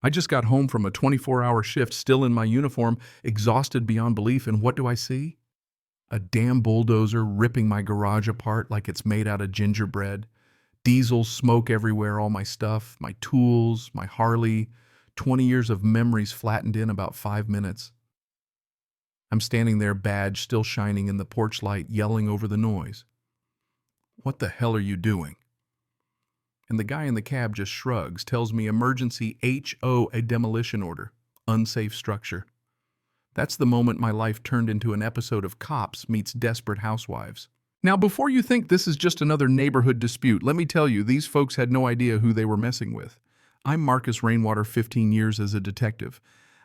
I just got home from a 24-hour shift, still in my uniform, exhausted beyond belief, and what do I see? A damn bulldozer ripping my garage apart like it's made out of gingerbread. Diesel smoke everywhere, all my stuff, my tools, my Harley, 20 years of memories flattened in about 5 minutes. I'm standing there, badge still shining in the porch light, yelling over the noise. What the hell are you doing? And the guy in the cab just shrugs, tells me emergency HOA demolition order, unsafe structure. That's the moment my life turned into an episode of Cops meets Desperate Housewives. Now, before you think this is just another neighborhood dispute, let me tell you, these folks had no idea who they were messing with. I'm Marcus Rainwater, 15 years as a detective.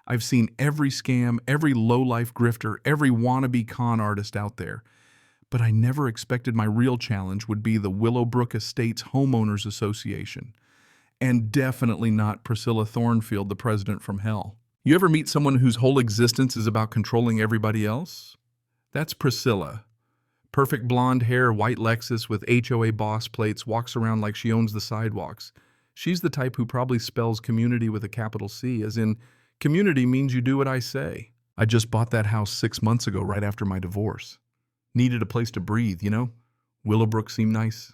I've seen every scam, every low-life grifter, every wannabe con artist out there. But I never expected my real challenge would be the Willowbrook Estates Homeowners Association. And definitely not Priscilla Thornfield, the president from hell. You ever meet someone whose whole existence is about controlling everybody else? That's Priscilla. Perfect blonde hair, white Lexus with HOA boss plates, walks around like she owns the sidewalks. She's the type who probably spells community with a capital C, as in, community means you do what I say. I just bought that house 6 months ago, right after my divorce. Needed a place to breathe, you know? Willowbrook seemed nice.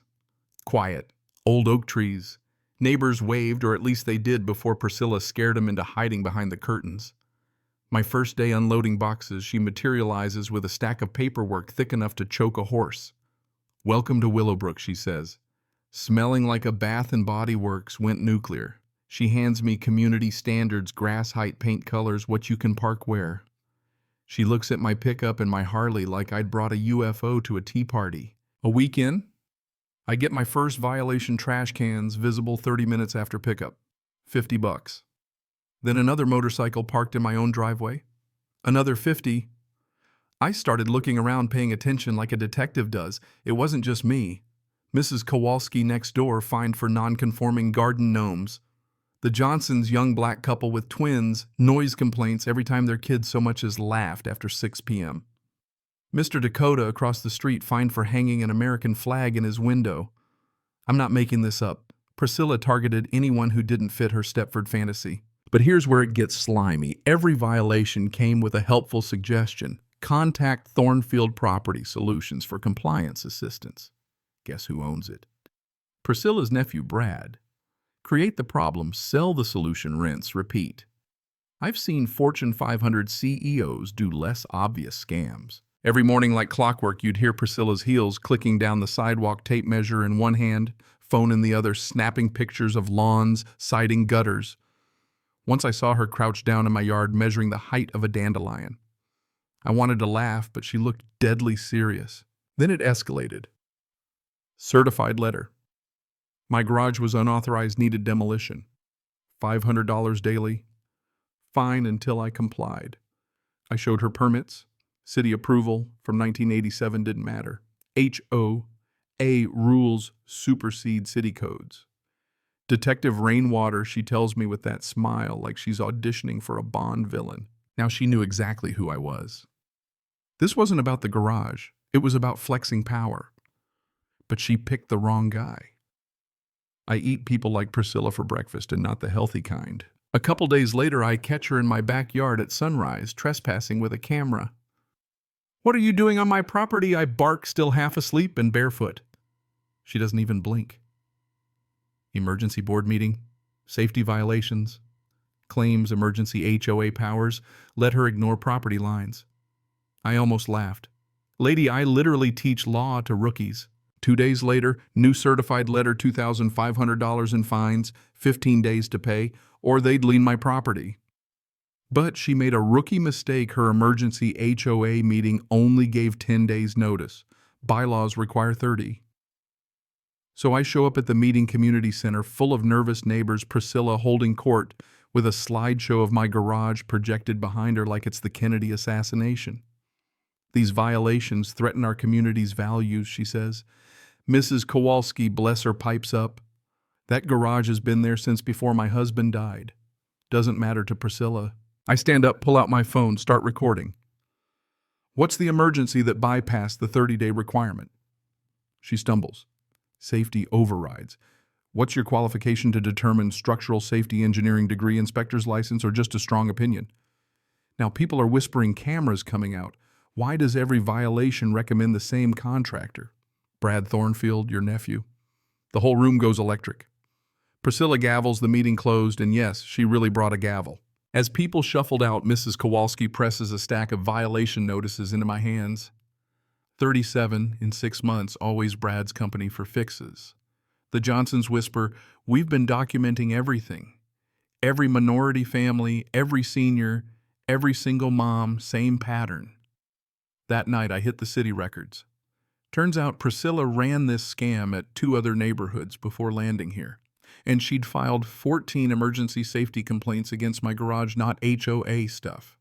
Quiet. Old oak trees. Neighbors waved, or at least they did before Priscilla scared them into hiding behind the curtains. My first day unloading boxes, she materializes with a stack of paperwork thick enough to choke a horse. Welcome to Willowbrook, she says. Smelling like a Bath and Body Works went nuclear. She hands me community standards, grass height, paint colors, what you can park where. She looks at my pickup and my Harley like I'd brought a UFO to a tea party. A week in, I get my first violation trash cans visible 30 minutes after pickup. $50. Then another motorcycle parked in my own driveway. Another 50. I started looking around, paying attention like a detective does. It wasn't just me. Mrs. Kowalski next door fined for non-conforming garden gnomes. The Johnsons' young black couple with twins, noise complaints every time their kids so much as laughed after 6 p.m. Mr. Dakota across the street fined for hanging an American flag in his window. I'm not making this up. Priscilla targeted anyone who didn't fit her Stepford fantasy. But here's where it gets slimy. Every violation came with a helpful suggestion. Contact Thornfield Property Solutions for compliance assistance. Guess who owns it? Priscilla's nephew, Brad. Create the problem, sell the solution, rinse, repeat. I've seen Fortune 500 CEOs do less obvious scams. Every morning like clockwork, you'd hear Priscilla's heels clicking down the sidewalk, tape measure in one hand, phone in the other, snapping pictures of lawns, siding, gutters. Once I saw her crouched down in my yard measuring the height of a dandelion. I wanted to laugh, but she looked deadly serious. Then it escalated. Certified letter. My garage was unauthorized, needed demolition. $500 daily. Fine until I complied. I showed her permits. City approval from 1987 didn't matter. HOA rules supersede city codes. Detective Rainwater, she tells me with that smile like she's auditioning for a Bond villain. Now she knew exactly who I was. This wasn't about the garage. It was about flexing power. But she picked the wrong guy. I eat people like Priscilla for breakfast and not the healthy kind. A couple days later, I catch her in my backyard at sunrise, trespassing with a camera. What are you doing on my property? I bark, still half asleep and barefoot. She doesn't even blink. Emergency board meeting, safety violations, claims emergency HOA powers, let her ignore property lines. I almost laughed. Lady, I literally teach law to rookies. 2 days later, new certified letter, $2,500 in fines, 15 days to pay, or they'd lien my property. But she made a rookie mistake. Her emergency HOA meeting only gave 10 days notice. Bylaws require 30. So I show up at the meeting community center full of nervous neighbors, Priscilla holding court with a slideshow of my garage projected behind her like it's the Kennedy assassination. These violations threaten our community's values, she says. Mrs. Kowalski, bless her, pipes up. That garage has been there since before my husband died. Doesn't matter to Priscilla. I stand up, pull out my phone, start recording. What's the emergency that bypassed the 30-day requirement? She stumbles. Safety overrides. What's your qualification to determine structural safety engineering degree, inspector's license, or just a strong opinion? Now, people are whispering cameras coming out. Why does every violation recommend the same contractor? Brad Thornfield, your nephew. The whole room goes electric. Priscilla gavels, the meeting closed, and yes, she really brought a gavel. As people shuffled out, Mrs. Kowalski presses a stack of violation notices into my hands. 37 in 6 months, always Brad's company for fixes. The Johnsons whisper, we've been documenting everything. Every minority family, every senior, every single mom, same pattern. That night, I hit the city records. Turns out Priscilla ran this scam at 2 other neighborhoods before landing here, and she'd filed 14 emergency safety complaints against my garage, not HOA stuff.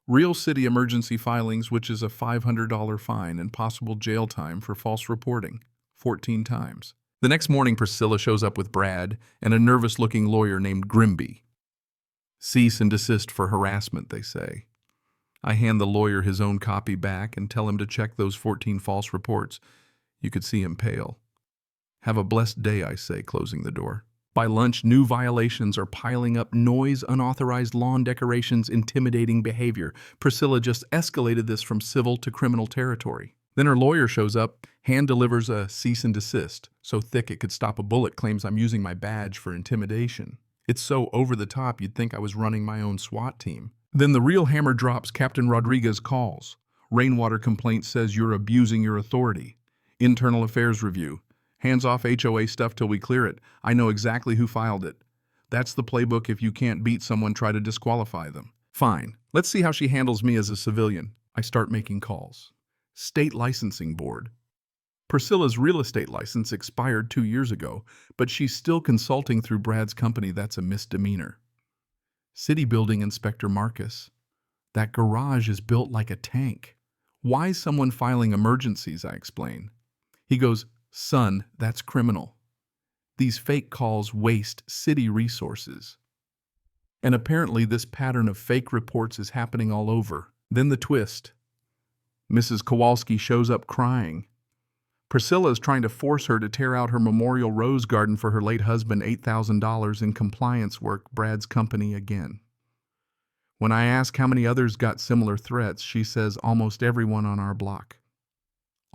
Real city emergency filings, which is a $500 fine and possible jail time for false reporting, 14 times. The next morning, Priscilla shows up with Brad and a nervous-looking lawyer named Grimby. Cease and desist for harassment, they say. I hand the lawyer his own copy back and tell him to check those 14 false reports. You could see him pale. Have a blessed day, I say, closing the door. By lunch, new violations are piling up: noise, unauthorized lawn decorations, intimidating behavior. Priscilla just escalated this from civil to criminal territory. Then her lawyer shows up, hand delivers a cease and desist, so thick it could stop a bullet, claims I'm using my badge for intimidation. It's so over the top you'd think I was running my own SWAT team. Then the real hammer drops. Captain Rodriguez calls. Rainwater complaint says you're abusing your authority. Internal affairs review. Hands off HOA stuff till we clear it. I know exactly who filed it. That's the playbook. If you can't beat someone, try to disqualify them. Fine. Let's see how she handles me as a civilian. I start making calls. State Licensing Board. Priscilla's real estate license expired 2 years ago, but she's still consulting through Brad's company. That's a misdemeanor. City Building Inspector Marcus. That garage is built like a tank. Why is someone filing emergencies? I explain. He goes, son, that's criminal. These fake calls waste city resources. And apparently this pattern of fake reports is happening all over. Then the twist. Mrs. Kowalski shows up crying. Priscilla is trying to force her to tear out her memorial rose garden for her late husband, $8,000 in compliance work, Brad's company again. When I ask how many others got similar threats, she says almost everyone on our block.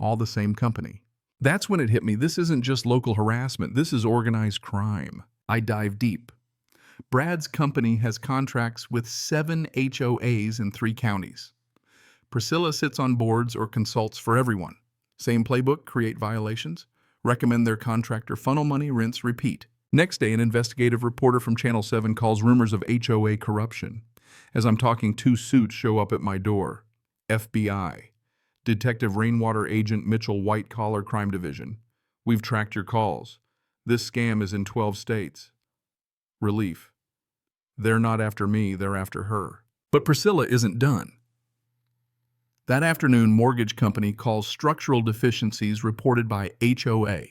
All the same company. That's when it hit me. This isn't just local harassment. This is organized crime. I dive deep. Brad's company has contracts with 7 HOAs in 3 counties. Priscilla sits on boards or consults for everyone. Same playbook: create violations, recommend their contractor, funnel money, rinse, repeat. Next day, an investigative reporter from Channel 7 calls rumors of HOA corruption. As I'm talking, 2 suits show up at my door. FBI. Detective Rainwater Agent Mitchell, White Collar Crime Division. We've tracked your calls. This scam is in 12 states. Relief. They're not after me, they're after her. But Priscilla isn't done. That afternoon, mortgage company calls structural deficiencies reported by HOA.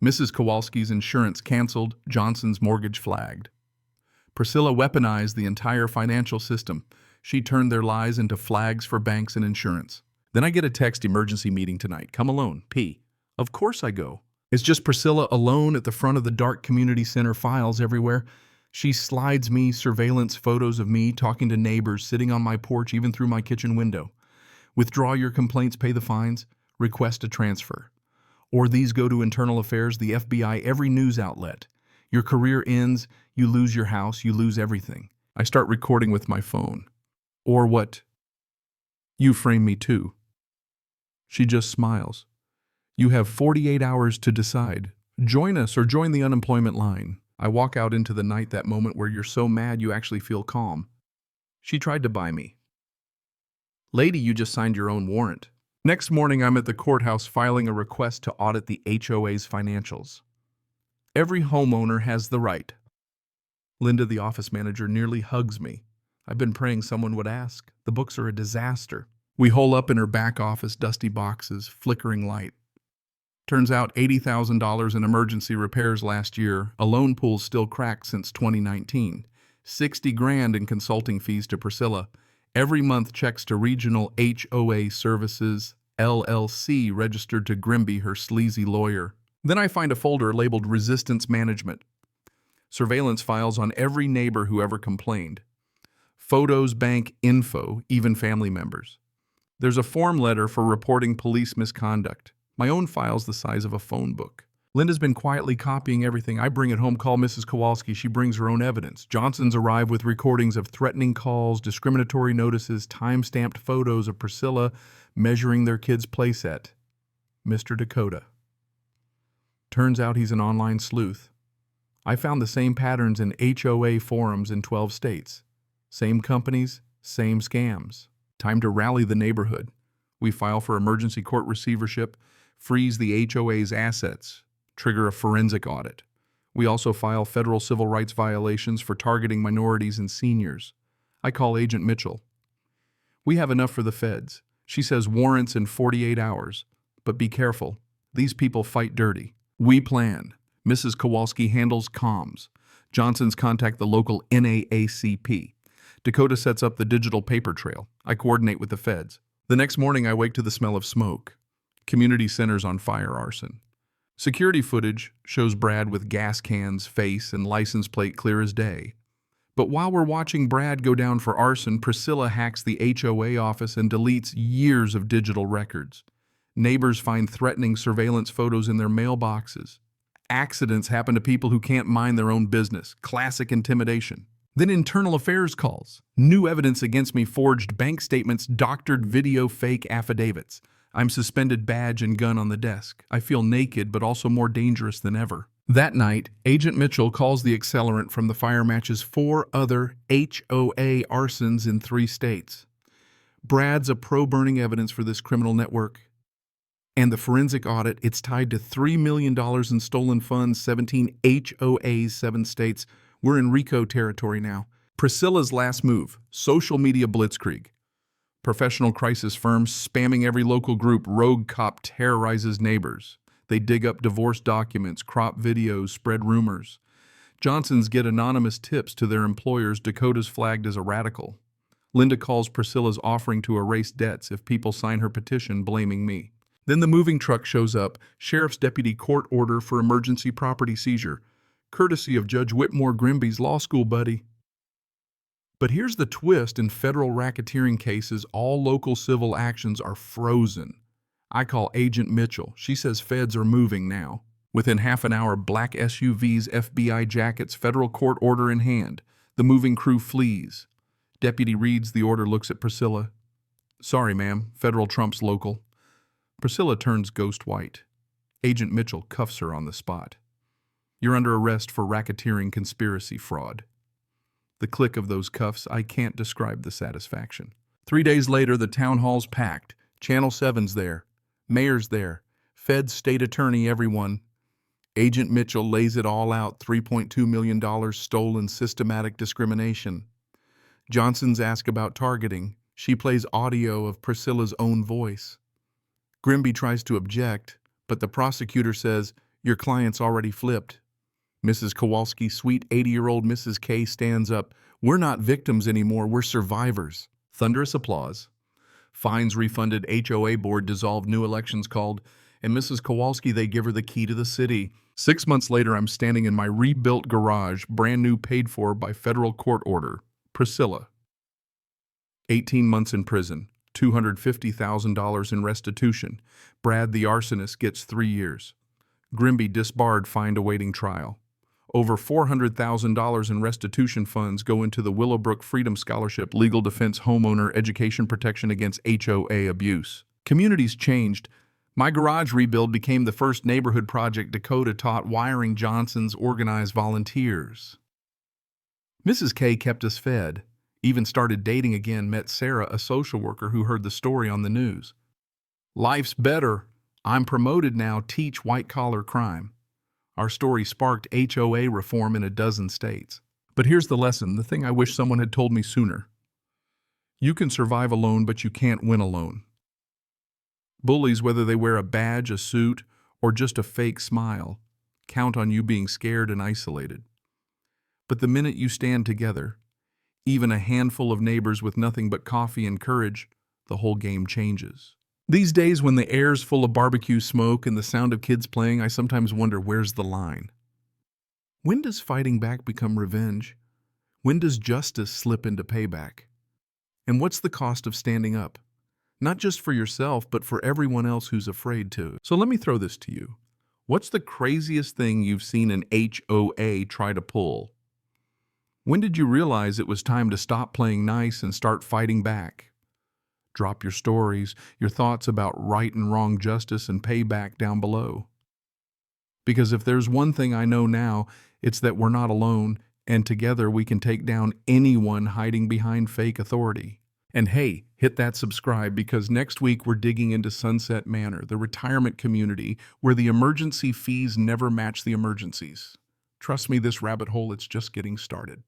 Mrs. Kowalski's insurance canceled, Johnson's mortgage flagged. Priscilla weaponized the entire financial system. She turned their lies into flags for banks and insurance. Then I get a text, emergency meeting tonight. Come alone, P. Of course I go. It's just Priscilla alone at the front of the dark community center, files everywhere. She slides me surveillance photos of me talking to neighbors, sitting on my porch, even through my kitchen window. Withdraw your complaints, pay the fines, request a transfer. Or these go to internal affairs, the FBI, every news outlet. Your career ends, you lose your house, you lose everything. I start recording with my phone. Or what? You frame me too. She just smiles. You have 48 hours to decide. Join us or join the unemployment line. I walk out into the night, that moment where you're so mad you actually feel calm. She tried to buy me. Lady, you just signed your own warrant. Next morning, I'm at the courthouse filing a request to audit the HOA's financials. Every homeowner has the right. Linda, the office manager, nearly hugs me. I've been praying someone would ask. The books are a disaster. We hole up in her back office, dusty boxes, flickering light. Turns out $80,000 in emergency repairs last year. A loan pool still cracked since 2019. $60,000 in consulting fees to Priscilla. Every month, checks to Regional HOA Services, LLC, registered to Grimby, her sleazy lawyer. Then I find a folder labeled Resistance Management. Surveillance files on every neighbor who ever complained. Photos, bank info, even family members. There's a form letter for reporting police misconduct. My own file's the size of a phone book. Linda's been quietly copying everything. I bring it home, call Mrs. Kowalski. She brings her own evidence. Johnsons arrive with recordings of threatening calls, discriminatory notices, time-stamped photos of Priscilla measuring their kid's playset. Mr. Dakota. Turns out he's an online sleuth. I found the same patterns in HOA forums in 12 states. Same companies, same scams. Time to rally the neighborhood. We file for emergency court receivership, freeze the HOA's assets, trigger a forensic audit. We also file federal civil rights violations for targeting minorities and seniors. I call Agent Mitchell. We have enough for the feds. She says warrants in 48 hours. But be careful. These people fight dirty. We plan. Mrs. Kowalski handles comms. Johnsons contact the local NAACP. Dakota sets up the digital paper trail. I coordinate with the feds. The next morning, I wake to the smell of smoke. Community centers on fire arson. Security footage shows Brad with gas cans, face, and license plate clear as day. But while we're watching Brad go down for arson, Priscilla hacks the HOA office and deletes years of digital records. Neighbors find threatening surveillance photos in their mailboxes. Accidents happen to people who can't mind their own business. Classic intimidation. Then internal affairs calls. New evidence against me, forged bank statements, doctored video, fake affidavits. I'm suspended, badge and gun on the desk. I feel naked, but also more dangerous than ever. That night, Agent Mitchell calls the accelerant from the fire matches 4 other HOA arsons in 3 states. Brad's a pro-burning evidence for this criminal network. And the forensic audit, it's tied to $3 million in stolen funds, 17 HOAs, 7 states. We're in RICO territory now. Priscilla's last move, social media blitzkrieg. Professional crisis firms spamming every local group. Rogue cop terrorizes neighbors. They dig up divorce documents, crop videos, spread rumors. Johnsons get anonymous tips to their employers. Dakota's flagged as a radical. Linda calls Priscilla's offering to erase debts if people sign her petition blaming me. Then the moving truck shows up. Sheriff's deputy court order for emergency property seizure, courtesy of Judge Whitmore Grimby's law school buddy. But here's the twist: in federal racketeering cases, all local civil actions are frozen. I call Agent Mitchell. She says feds are moving now. Within half an hour, black SUVs, FBI jackets, federal court order in hand. The moving crew flees. Deputy reads the order, looks at Priscilla. Sorry, ma'am, federal trumps local. Priscilla turns ghost white. Agent Mitchell cuffs her on the spot. You're under arrest for racketeering, conspiracy, fraud. The click of those cuffs, I can't describe the satisfaction. 3 days later, the town hall's packed. Channel 7's there. Mayor's there. Feds, state attorney, everyone. Agent Mitchell lays it all out. $3.2 million stolen, systematic discrimination. Johnsons ask about targeting. She plays audio of Priscilla's own voice. Grimby tries to object, but the prosecutor says, your client's already flipped. Mrs. Kowalski, sweet 80-year-old Mrs. K, stands up. We're not victims anymore, we're survivors. Thunderous applause. Fines refunded, HOA board dissolved, new elections called, and Mrs. Kowalski, they give her the key to the city. 6 months later, I'm standing in my rebuilt garage, brand new, paid for by federal court order. Priscilla. 18 months in prison, $250,000 in restitution. Brad, the arsonist, gets 3 years. Grimby disbarred, fined, awaiting trial. Over $400,000 in restitution funds go into the Willowbrook Freedom Scholarship, legal defense, homeowner education, protection against HOA abuse. Communities changed. My garage rebuild became the first neighborhood project Dakota taught wiring. Johnsons organized volunteers. Mrs. K kept us fed. Even started dating again, met Sarah, a social worker who heard the story on the news. Life's better. I'm promoted now, teach white-collar crime. Our story sparked HOA reform in a dozen states. But here's the lesson, the thing I wish someone had told me sooner. You can survive alone, but you can't win alone. Bullies, whether they wear a badge, a suit, or just a fake smile, count on you being scared and isolated. But the minute you stand together, even a handful of neighbors with nothing but coffee and courage, the whole game changes. These days, when the air's full of barbecue smoke and the sound of kids playing, I sometimes wonder, where's the line? When does fighting back become revenge? When does justice slip into payback? And what's the cost of standing up? Not just for yourself, but for everyone else who's afraid to. So let me throw this to you. What's the craziest thing you've seen an HOA try to pull? When did you realize it was time to stop playing nice and start fighting back? Drop your stories, your thoughts about right and wrong justice and payback down below. Because if there's one thing I know now, it's that we're not alone, and together we can take down anyone hiding behind fake authority. And hey, hit that subscribe, because next week we're digging into Sunset Manor, the retirement community where the emergency fees never match the emergencies. Trust me, this rabbit hole, it's just getting started.